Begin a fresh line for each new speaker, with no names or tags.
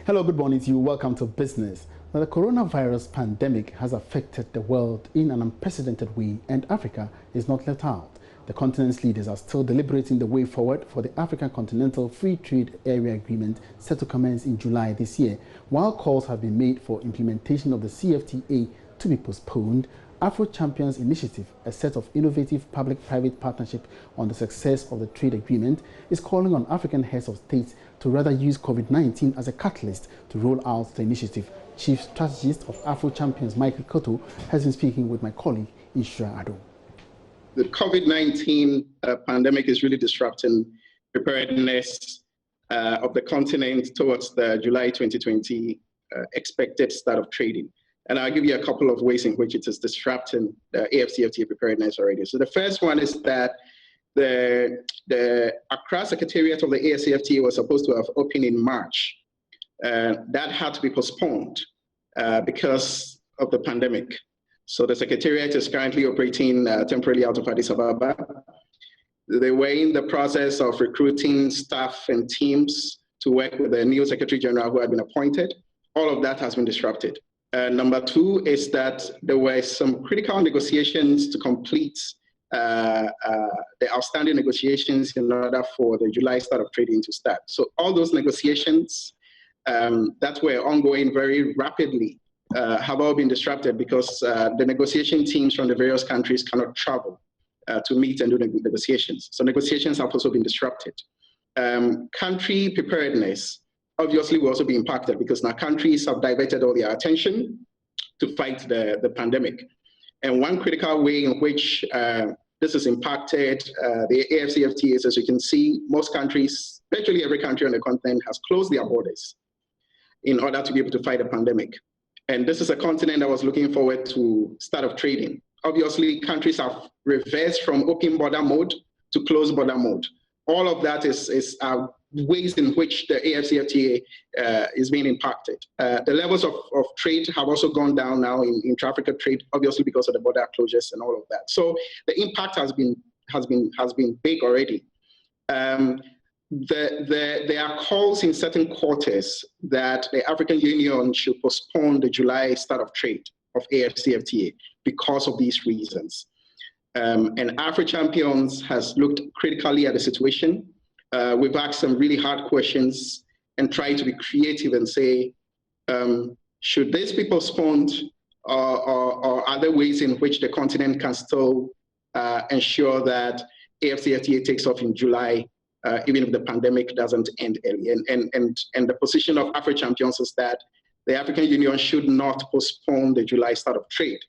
Hello, good morning to you. Welcome to Business. Now, the coronavirus pandemic has affected the world in an unprecedented way, and Africa is not left out. The continent's leaders are still deliberating the way forward for the African Continental Free Trade Area Agreement set to commence in July this year. While calls have been made for implementation of the CFTA to be postponed, Afro Champions Initiative, a set of innovative public-private partnership on the success of the trade agreement, is calling on African heads of state to rather use COVID-19 as a catalyst to roll out the initiative. Chief Strategist of Afro Champions, Michael Koto, has been speaking with my colleague, Ishra Ado.
The COVID-19 pandemic is really disrupting preparedness of the continent towards the July 2020 expected start of trading. And I'll give you a couple of ways in which it is disrupting the AFCFTA preparedness already. So the first one is that the Accra Secretariat of the AFCFTA was supposed to have opened in March. That had to be postponed because of the pandemic. So the Secretariat is currently operating temporarily out of Addis Ababa. They were in the process of recruiting staff and teams to work with the new Secretary General who had been appointed. All of that has been disrupted. Number two is that there were some critical negotiations to complete the outstanding negotiations in order for the July start of trading to start. So all those negotiations that were ongoing very rapidly have all been disrupted because the negotiation teams from the various countries cannot travel to meet and do the negotiations. So negotiations have also been disrupted. Country preparedness obviously will also be impacted because now countries have diverted all their attention to fight the pandemic. And one critical way in which this has impacted the AFCFTA is, as you can see, most countries, virtually every country on the continent has closed their borders in order to be able to fight the pandemic. And this is a continent that was looking forward to start of trading. Obviously, countries have reversed from open border mode to closed border mode. All of that is ways in which the AFCFTA is being impacted. The levels of trade have also gone down now in intra-Africa trade, obviously because of the border closures and all of that. So the impact has been big already. There are calls in certain quarters that the African Union should postpone the July start of trade of AFCFTA because of these reasons. And Afro Champions has looked critically at the situation. We've asked some really hard questions and tried to be creative and say, should this be postponed or are there ways in which the continent can still ensure that AFCFTA takes off in July, even if the pandemic doesn't end early? And the position of Afro Champions is that the African Union should not postpone the July start of trade.